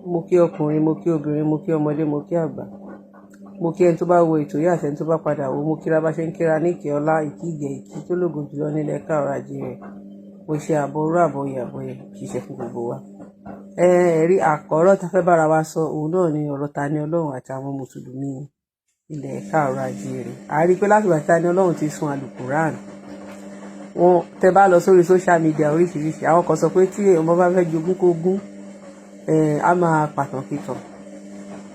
mo kí ọkùnrin, mo kí obìnrin, mo kí ọmọdé, mo kí àgbà. Mo kí ẹni tó bá wo ètò yìí àti ẹni tó bá padà wo. Mo kíra bá ṣe ń kíra ní ìkẹ́ ọlá, ìkí ìgẹ̀, ìkí tó lógo jùlọ nílẹ̀ káàárọ̀ oòjíire. Mo ṣe àbọ̀ orú àbọ̀ ìyàbọ̀ yẹn ṣiṣẹ́ fún gbogbo wa. Ẹ̀rí àkọ́rọ́ tá fẹ́ bára wa sọ òun náà ni ọ̀rọ̀ Tani Ọlọ́run àti àwọn mùsùlùmí ilẹ̀ káàárọ̀ oòjíire. A rí i pé láti ìgbà tí Tani Ọlọ́run ti sun àlùkùránì, wọn tẹ bá lọ sórí social media oríṣiríṣi, àwọn kan sọ pé tí ọmọ bá fẹ́ jogún kógún a máa pàtàn kìtàn.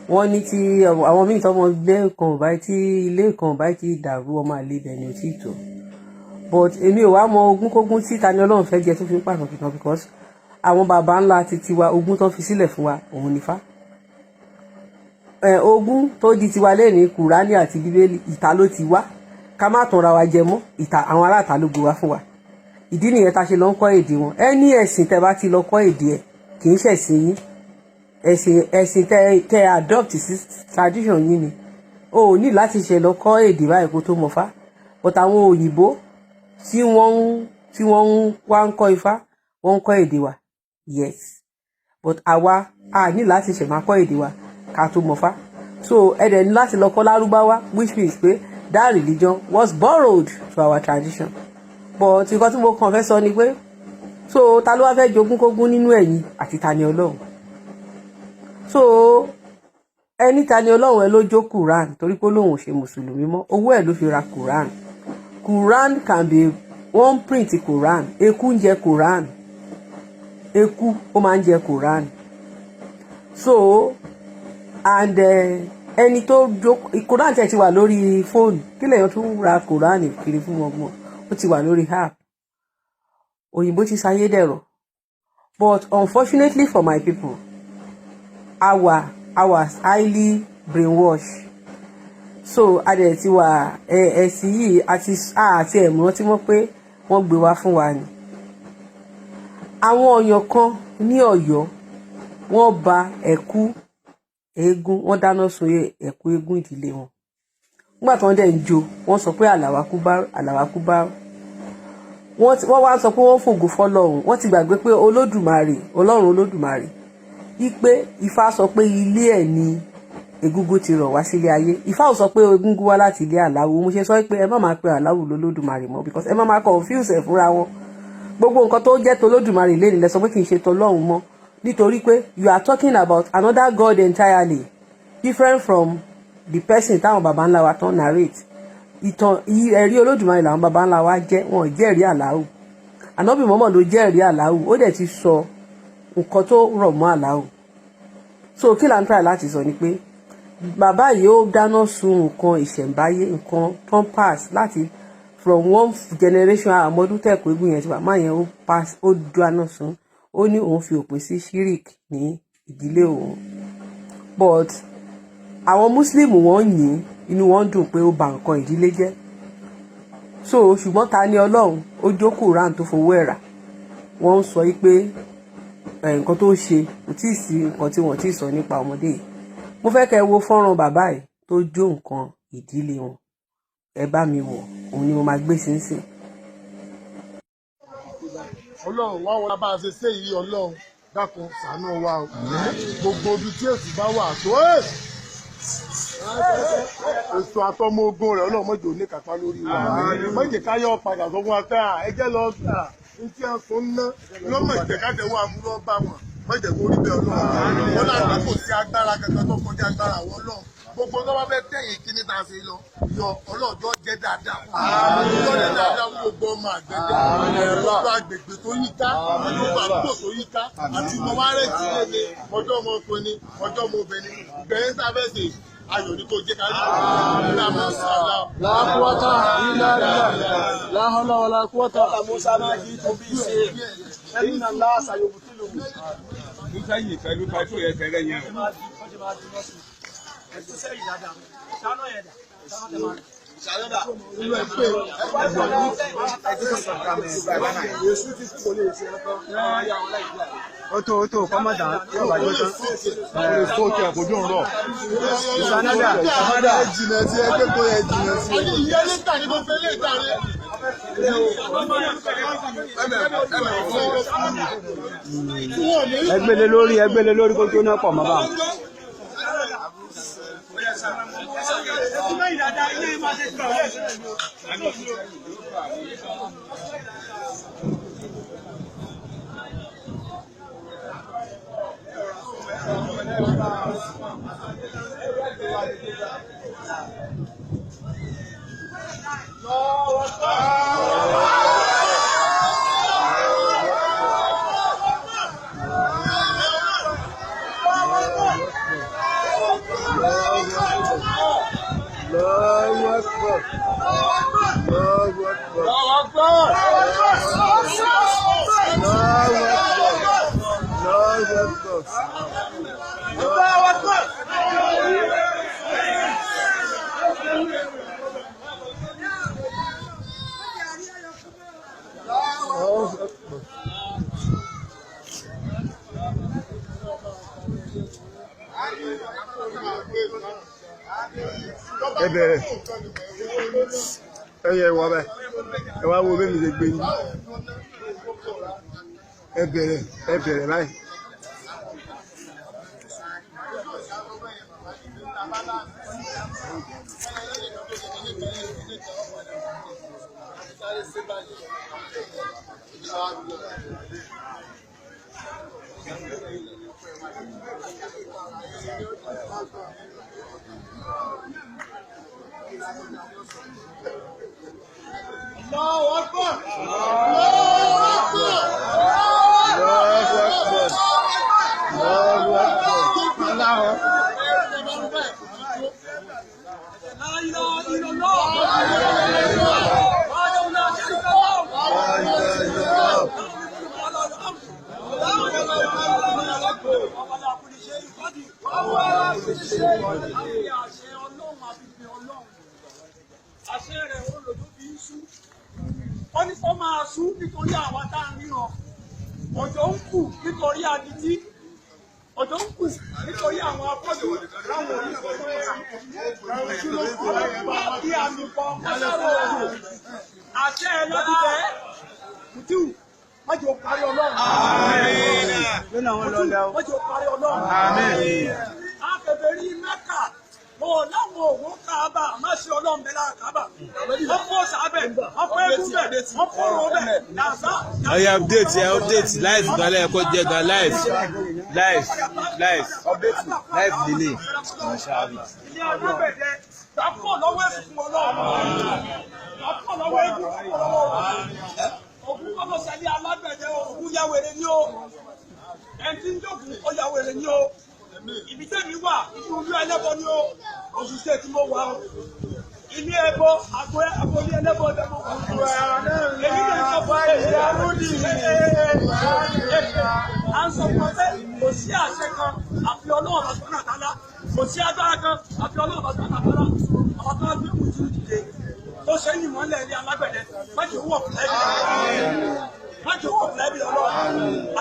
Wọ́n ní tí àwọn míì tọ́mọ ilé kan ò bá tí ilé kan ò bá tí dàrú ọmọ àlè ibẹ̀ ni ò tí tó. But èmi ò wá mọ ogún kógún tí Tani Ọlọ́run fẹ́ jẹ tó fi ń pàtàn kìtàn, because àwọn bàbá ńlá ti tiwa ogún tó fi sílẹ̀ fún wa òun nífá. Ogún tó di tiwa lẹ́ni Kùránì àti Bíbélì ìta ló ti wá, ká má tanra wa jẹ mọ́, ìta àwọn aráàta ló gbé wá fún wa. Ìdí nìyẹn tá ṣe lọ ń kọ́ èdè wọn. Ẹni ẹ̀sìn tẹ́ bá ti lọ kọ́ èdè ẹ̀ kì í ṣẹ̀sìn yín, ẹ̀sìn tẹ́ adopt sí tradition yín ni. O ò ní láti ṣe lọ kọ́ èdè báyìí kó tó mọ̀ fá. But àwọn òyìnbó tí wọ́n wá ń kọ́ ifá wọ́n ń kọ́ èdè wa, yes, but àwa a ní láti ṣe máa kọ́ èdè wa ká tó mọ̀ fá. So ẹ̀dẹ̀ ní láti lọ kọ́ lárúbáwá, which means pé that religion was borrowed to our tradition. But nǹkan tí mo kàn fẹ́ sọ ni pé so ta ló wá fẹ́ jogún kógún nínú ẹ̀yin àti Tani Ọlọ́run? So ẹni Tani Ọlọ́run ẹ ló jó Quran torí pé lóun ò ṣe mùsùlùmí mọ́, owó ẹ̀ ló fi ra Quran. Quran can be one print Quran, eku ń jẹ Quran, eku ó máa ń jẹ Quran. So and ẹni tó jó Quran tẹ̀ ti wà lórí fóònù, kí lèèyàn tún ra Quran kiri fún ọmọ, ó ti wà lórí app. Òyìnbó ti sáyé dẹ̀rọ̀, but unfortunately for my people, I was highly brainwashed. So adẹ̀ ti wà ẹ̀sìn yìí àti ẹ̀mọ́ tí wọ́n pé wọ́n gbé wá fún wa ni. Àwọn ọ̀yàn kan ní Ọ̀yọ́ wọ́n ba ẹ̀kú eégún, wọ́n dáná sun ẹ̀kú eégún ìdílé wọn. Nígbà tí wọ́n dẹ̀ ń jó wọ́n sọ pé àlàwákúbá. Wọ́n wá sọ pé wọ́n fògo fọ́lọ́run, wọ́n ti gbàgbé pé Olódùmarè, Ọlọ́run Olódùmarè, Ifá Ifá sọ pé ilé ẹ̀ ni egúngún ti rọ̀ wá sílé ayé. Ifá ò sọ pé egúngún wá láti ilé Àláwò. Mo ṣe sọ pé ẹ má máa pe Àláwò lólódùmarè mọ́, because ẹ má máa confuse ẹ̀ fúnra wọn. Gbogbo nǹkan tó jẹ́ tolódùmarè lẹ́ni lẹ sọ pé kì í ṣe tọlọ́run mọ́, nítorí pé you are talking about another God entirely different from the person táwọn baba ńlá wa tán narrate. Ìtàn ẹ̀rí Olódùmarè làwọn baba ńlá wa jẹ́, wọn ò jẹ́rìí Àláwò. Ànábì Muhammad ló jẹ́rìí Àláwò, ó dẹ̀ ti sọ nǹkan tó rọ̀ mọ́ Àláwò. So kí là ń try láti sọ ni pé bàbá yìí ó dáná sun nǹkan ìṣẹ̀ǹbáyé, nǹkan tó ń pass láti from one generation àmọ́dún tẹ̀kọ́ eégún yẹn ti wà, máa yẹn ó pass, ó dáná sun. Ó ní òun fi òpin sí shirik ní ìdílé òun. But àwọn Muslim wọ́n yìn, inú wọn dùn pé ó bà nǹkan ìdílé jẹ́. So ṣùgbọ́n Tani Ọlọ́run ó jó Quran tó fowó ẹ̀ rà. Wọ́n ń sọ pé nǹkan tó ṣe kò tí ì sí nǹkan tí wọ́n ti sọ nípa ọmọdé yìí. Mo fẹ́ kẹ́ wo fọ́nrán bàbá yìí tó jó nǹkan ìdílé wọn. Ẹ bá mi wò, òun ni mo máa gbé sínsìn. Ọlọ́run wá wọn bá a ṣe ṣe yìí, Ọlọ́run dákun ṣàánú wa o. Gbogbo ibi tí èsì bá wà tó ètò àtọmọ ogun rẹ̀ Ọlọ́run mọ̀jẹ̀ òní kàtà lórí wa. Mọ̀jẹ̀ káyọ̀ padà sọ fún wa pé ẹjẹ́ lọ gbà ní tí a sọ ń ná lọ́mọ ìjẹ̀kájẹ̀ wà fún lọ́ba wọn. Mọ̀jẹ̀ kó rí bẹ́ẹ̀ Ọlọ́run. Wọ́n láti kò sí agbára kankan tó kọjá agbára àwọn Ọlọ́run. Gbogbo tó bá fẹ́ tẹ̀yìn kíní tá a ṣe lọ ọlọ́jọ́ jẹ́ dáadáa. Ọjọ́ jẹ́ dáadáa fún gbogbo ọmọ àgbẹ̀dẹ. Gbogbo agbègbè tó yí ká, gbogbo àdúgbò tó yí ká, àti ìmọ̀ wá rẹ̀ sí ilé ọjọ́ ọmọ ọkùnrin, ọjọ́ ọmọ obìnrin. Bẹ̀rẹ̀ sáfẹ́sì ayọ̀ ní kò jẹ́ ká rí. Láàkúwátà ilá láhọ́lá wọlá kúwátà. Musa máa yí tó bí ṣe ẹ̀yìn náà láàṣà yóò tí lò mú. Musa yìí pẹ̀lú pàtó yẹ tẹ́lẹ̀ yẹn. Ẹ̀sùn sẹ́yìn dáadáa. Ṣáná yẹn dà. Ṣáná Oto kọ́mọ̀dà yóò bá jọ tán. Ó lè fóòkè àkójọ ń rọ̀. Ìsànádà, Ẹ jìnà sí ẹgbẹ́ tó yẹ jìnà sí. Ìyá lẹ́tà ni mo fẹ́ lẹ́tà rẹ̀. ẹgbẹ́lé lórí kó tó náà pọ̀ mọ́ bá. ẹyẹ wọ bẹ ẹ wá wo bẹ́ẹ̀ mi lè gbé yín ẹ bẹ̀rẹ̀ báyìí. Allahu Akbar. Wọ́n ní kó máa sú nítorí àwa tá a ríran. Òjò ń kù nítorí adití. Òjò ń kù nítorí àwọn afọ́jú láwọn oníṣòwò kí àmì kan kọ́sọ́rọ̀ òjò. Àṣẹ ẹ lọ́dún bẹ́ẹ̀. Mùtíù, wọ́n jẹ́ òparí Ọlọ́run. Mùtíù, wọ́n jẹ́ òparí Ọlọ́run. Akẹ̀bẹ̀ rí Mẹ́kà. Láwọn òwò Káàbà má ṣe Ọlọ́run bẹ́ẹ̀ lára Káàbà. Wọ́n fọ́ sábẹ̀, wọ́n fọ́ eégún bẹ̀, wọ́n fọ́ oró bẹ̀, dàgbà. Ọ̀yà update live gbọ́dọ̀ ẹ̀kọ́ jẹ́ gan live lílé. Ilé alágbẹ̀dẹ, dàpọ̀ lọ́wọ́ ẹ̀sùn fún Ọlọ́run. Dàpọ̀ lọ́wọ́ ẹ̀sùn fún Ọlọ́run. Ògún kọ́ lọ sẹ́lẹ̀ alágbẹ̀dẹ, ògún ya wèrè ní o. Ẹni tí ń dògún ó ya wèrè ní o. Ibi tẹ́mi wà, inú olú ẹlẹ́bọ ni ó, oṣù tẹ́ tí mo wà ó. Ilé ẹbọ, agbolé ẹlẹ́bọ lẹ́bọ wà. Èyí lè sọ fún ẹ̀yẹ arúdì. À ń sọ fún ọ pé kò sí àṣẹ kan àfi Ọlọ́run bá sọ́nà tálá. Kò sí agbára kan àfi Ọlọ́run bá sọ́nà tálá. Àwọn tó ń gbé kùtù dìde tó ṣe ní ìmọ̀lẹ̀ ní alágbẹ̀dẹ. Májì owó ọ̀pẹ̀lẹ́bì Ọlọ́run.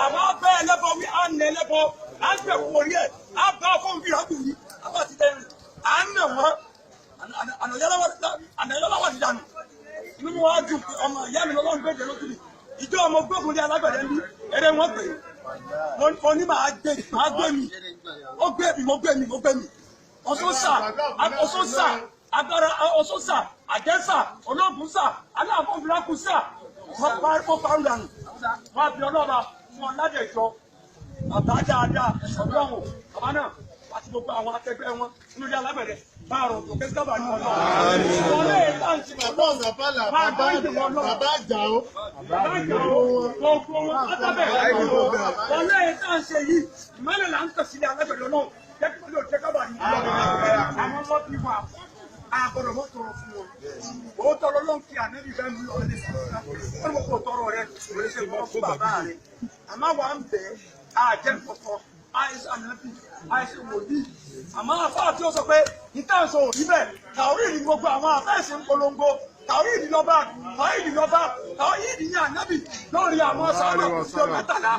Àwọn abẹ́ ẹlẹ́bọ wí á nà ẹlẹ́bọ. À ń gbẹ̀kú orí ẹ̀, à bá fún bí ọkùnrin yìí, àbá ti dẹ́rìn, à ń nà wọ́n, ànàyọ́lọ́wọ́ ti dànù. Inú mi wá dùn pé ọmọ ìyá mi lọ́wọ́ ń gbé jẹ́ lójú mi. Ìjọ ọmọ gbógun ní alágbẹ̀dẹ ní eré wọn pè é. Mo ní máa gbé mi. Ó gbé mi, mo gbé mi. Ọ̀sọ́sà, agbára ọ̀sọ́sà, àjẹ́sà, olóògùn sà, aláàfọ̀nfìlákù sà, wọ́n parun dànù. Wọ́n á bí ọlọ́ba fún ọ ládẹ̀jọ́. Bàbá dáadáa Ọlọ́run bàbá náà àti gbogbo àwọn akẹgbẹ́ wọn nínú ilé alágbẹ̀dẹ bá rọ̀ tó kẹ́sí dábàá ní Ọlọ́run. Wọlé ìtàǹtì bàbá àjà ó. Gbogbo wọn látàbẹ̀ wọlé ìtàǹtì yìí ìmọ̀lẹ̀ là ń tẹ̀sílẹ̀ alágbẹ̀dẹ Ọlọ́run jẹ́ kí wọ́n lè jẹ́ kábàá ní Ọlọ́run. Àwọn ọmọ bí wà àbọ̀dọ̀ mọ́ tọrọ fún wọn. Ó tọrọ lọ́n kí ànẹ́bí bẹ́ẹ̀ mú lọ́wọ́ lẹ́sìn. Wọ́n mọ̀ kó tọrọ rẹ̀ lórí ṣe gbọ́ fún bàbá rẹ̀. Àmọ́ wà ń bẹ̀ àjẹ́ kọ̀kọ́ àìsàn ànábì àìsàn wòlíì. Àmọ́ àfáà tí ó sọ pé ìtàn sọ òbí bẹ́ẹ̀ tàwíìdì gbogbo àwọn àfẹ́sì ń polongo tàwíìdì lọ́ba tàwíìdì ní ànábì lórí àwọn sábà kùsùn mẹ́tàlá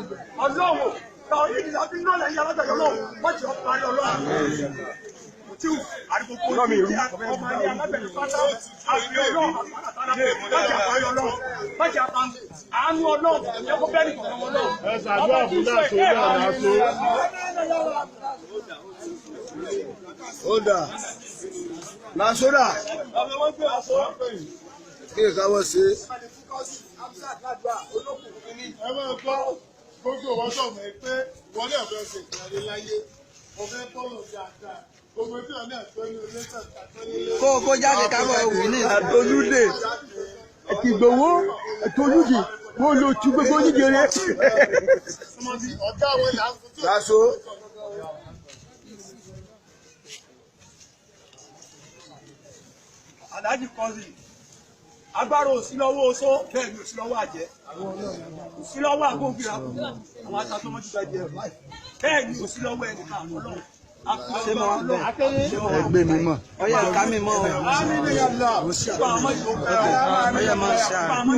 Ọlọ́run tàwíìdì lábí náà lẹ́yìn alágbẹ̀dẹ Ọlọ́run wọ́n ti parí Ọlọ́run. tí àdìgbò kò tí ọmọ ilé alábẹ̀rẹ̀ pátá àfi ọlọ́run láti àpárí ọlọ́run láti àánú ọlọ́run ẹ̀kọ́ bẹ́ẹ̀ nìkan ọmọ ọlọ́run. ẹ ṣàdúrà fún láṣọ náà láṣọ. ó dà láṣọ dà kí ni káwọ́ ṣe. ẹ máa gbọ́ gbogbo wọn sọ fún ẹ pé wọn náà fẹ́ ṣe ìpàdé láyé ọ̀fẹ́ bọ́ọ̀lù dáadáa gbogbo tí wọn náà tó ní ilé tẹ̀sán nílé. kó jáde káwọ́ òwì ní àtolúdè ìgbòho àtolúdè wọn lò tú gbogbo oníjẹrẹ. ọ̀gá wọn là ń fún. láṣọ. Aláàjì kọ́sì agbára òsì lọ́wọ́ oṣó bẹ́ẹ̀ ni òsì lọ́wọ́ àjẹ́ òsì lọ́wọ́ àgbóǹfìrà àwọn aṣàtọ́mọ́jú bá jẹ bẹ́ẹ̀ ni òsì lọ́wọ́ ẹnìkan ọlọ́run ṣé mo ẹgbẹ́ mi mọ̀ ọyẹ ká mi mọ̀ ọyẹ máa ṣe àmì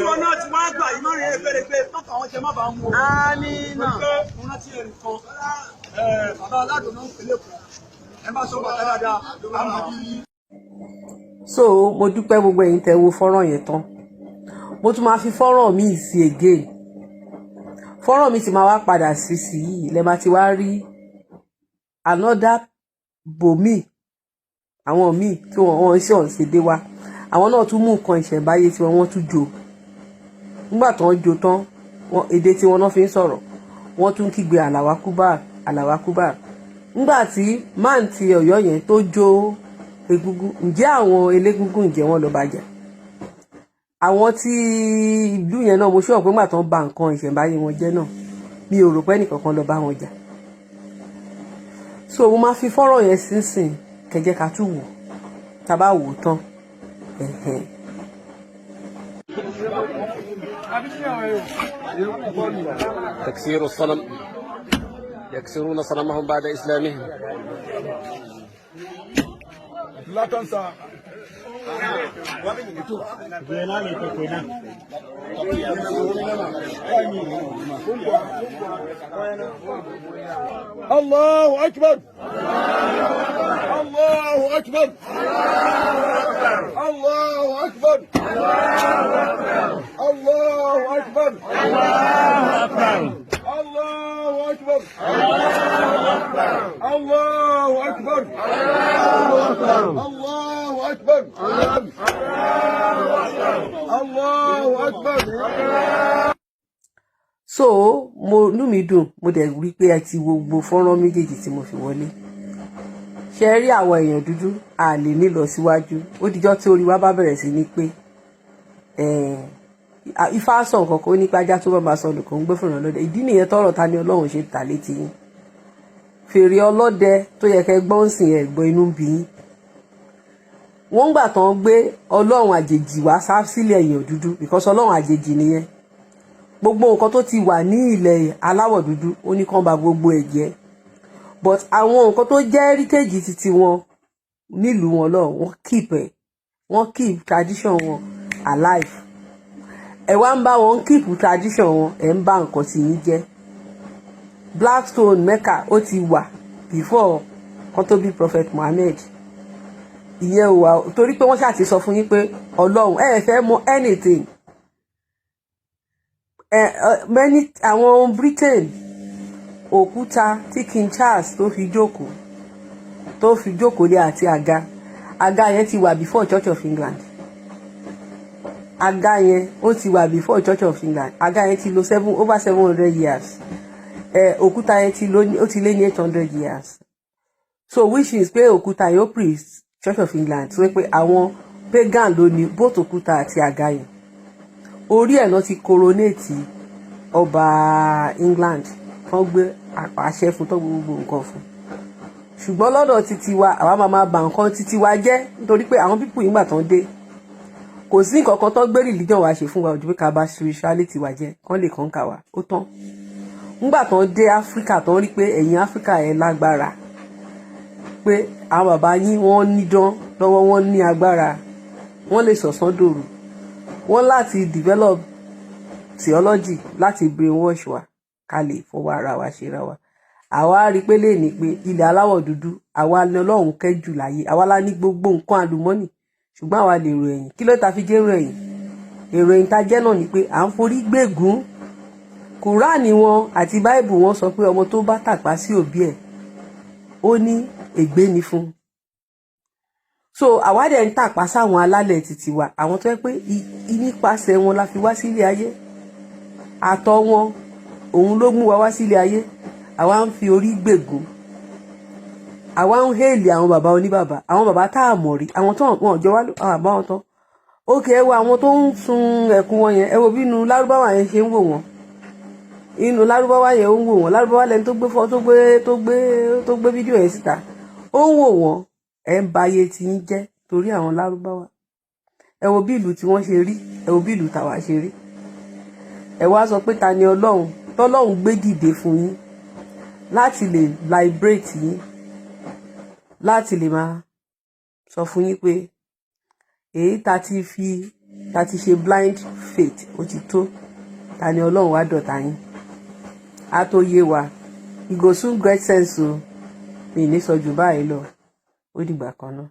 wọn náà ti wá gbà yìí lórí ẹgbẹ́rẹ́ pé tọ́ka àwọn jẹ má bàa mú o. àmì náà mo rántí ẹnì kan bàbá aládùn náà ń pèlè fún ẹ bá sọ bàtà dáadáa àmọ́. So mo dúpẹ́ gbogbo ẹ̀yin tẹ́ wo fọ́nrán yẹn tán mo tún máa fi fọ́nrán míì sí again fọ́nrán mi ti máa wá padà sí yìí lẹ́ máa ti wá rí another bòmí àwọn míì tí wọ́n ṣe ọ̀sẹ̀dé wa àwọn náà tún mú nǹkan ìṣẹ̀ǹbáyé tí wọ́n tún jò nígbà tí wọ́n jò tán èdè tí wọ́n náà fi ń sọ̀rọ̀ wọ́n tún kígbe àlàwákúbà nígbà tí máà ti Ọ̀yọ́ yẹn tó jó egúngún ǹjẹ́ àwọn elégúngún ǹjẹ́ wọ́n lọ bàjẹ́ àwọn tí ìlú yẹn náà mo ṣọ́ pé nígbà tó ń ba nǹkan ìṣẹ̀ǹbáyé wọn jẹ́ náà mi ò rò pé ẹnìkankan lọ bá wọn jà so mo máa fi fọ́rọ̀ yẹn sínsìn kẹjẹ́ ká tún wò tá a bá wò tán تكسير الصنم يكسرون صنمهم بعد إسلامهم لا تنسى. الله أكبر الله أكبر الله أكبر الله أكبر الله أكبر الله أكبر الله أكبر الله أكبر. So mo inú mi dùn mo dẹ̀ rí pé ẹ ti wo gbogbo fọ́nrán méjèèjì tí mo fi wọlé ṣe rí àwọn èèyàn dúdú a lè ní lọ síwájú ó dijọ́ tí orí wa bá bẹ̀rẹ̀ sí ní pé ifá sọ nǹkan kan ó ní pé ajá tó bá máa sọ nìkan ń gbé fúnra lọ́dẹ ìdí nìyẹn tọrọ ta ni Ọlọ́run ṣe tà létí yín fèrè ọlọ́dẹ tó yẹ kẹ́ gbọ́n sìn ẹ̀gbọ́n inú bí yín wọ́n gbà tán gbé Ọlọ́run àjèjì wá sá sílẹ̀ èèyàn dúdú because Ọlọ́run àjèjì nìyẹn gbogbo nǹkan tó ti wà ní ilẹ̀ aláwọ̀ dúdú ó ní kán ba gbogbo ẹ̀ jẹ́ but àwọn nǹkan tó jẹ́ heritage titi wọn nílùú wọn lọ wọ́n keep tradition wọn alive ẹ wá ń bá wọn keep tradition wọn ẹ ń bá nǹkan tí yín jẹ́ Blackstone Mecca ó ti wà before kan tó bí Prophet Muhammad ìyẹn ò wà torí pé wọ́n ṣáà ti sọ fún yín pé Ọlọ́run ẹ fẹ́ mọ̀ anything many àwọn Britain òkúta tí King Charles tó fi jókòó lé àti àga yẹn ti wà before Church of England àga yẹn ó ti wà before Church of England àga yẹn ti lò over 700 years òkúta yẹn ó ti lé ní 800 years so which is pé òkúta yẹn ó priest Church of England tó pé àwọn pagan ló ní both òkúta àti àga yẹn orí ẹ̀ náà ti coronate ọba England wọ́n gbé àṣẹ fún tó gbogbo nǹkan fún ṣùgbọ́n lọ́dọ̀ títí wa àwa máa bà nǹkan títí wa jẹ́ nítorí pé àwọn pípù yìí gbà tán dé kò sí nǹkan kan tó gbé religion wa ṣe fún wa ojú pé ká bá spirituality wa jẹ́ kán lè kàn ká wa ó tán nígbà tán dé Áfíríkà tán rí pé ẹ̀yin Áfíríkà ẹ̀ lágbára pé àwọn bàbá yín wọ́n nídán lọ́wọ́ wọ́n ní agbára wọ́n lè sọ̀sán dòru wọ́n láti develop theology láti brainwash wa ká lè fọwọ́ ara wa ṣe ra wa àwa rí pé lè ní pé ilẹ̀ aláwọ̀ dúdú àwa ni Ọlọ́run kẹ́ jù láyé, àwa la ní gbogbo nǹkan àlùmọ́nì, ṣùgbọ́n àwa lè èrò ẹ̀yìn. Kí ló ta fi jẹ́ èrò ẹ̀yìn? Èrò ẹ̀yìn ta jẹ́ náà ni pé à ń forí gbégún. Kùránì wọn àti báìbù wọn sọ pé ọmọ tó bá tàpá sí òbí ẹ̀ ó ní ègbé ni fún. So àwa dẹ̀ ń tàpá sáwọn alálẹ̀ títí wa, àwọn tó yẹ pé nípasẹ̀ wọn la fi wá sílé ayé, àtọ̀ wọn òun ló mú wa wá sílé ayé. Àwa ń fi orí gbègún, àwa ń hèlì àwọn bàbá oníbàbá, àwọn bàbá tá a mọ̀ rí, àwọn tó wọn jọ wá àwọn àbá wọn tán. Ókè, ẹ wo àwọn tó ń sun ẹkún wọn yẹn, ẹ wo bí inú lárúbáwá yẹn ṣe ń wò wọn, inú lárúbáwá yẹn ó ń wò wọn. Lárúbáwá lẹni tó gbé tó gbé fídíò yẹn síta, ó ń wò wọn. Ẹ ń ba ayé tí ń jẹ́ torí àwọn lárúbáwá. Ẹ wo bí ìlú tí wọ́n ṣe rí, ẹ wo bí ìlú tàwa ṣe rí. Ẹ wá sọ pé ta ni Ọlọ́run tọ́lọ́run gbé dìde fún yín láti lè liberate yín, láti lè máa sọ fún yín pé èyí ta ti ṣe blind faith ó ti tó. Ta ni Ọlọ́run wá dọ̀tá yín? A tó yé wa, you go soon get sense o. Mi ní sọ jù báyìí lọ. Ó dìgbà kan náà.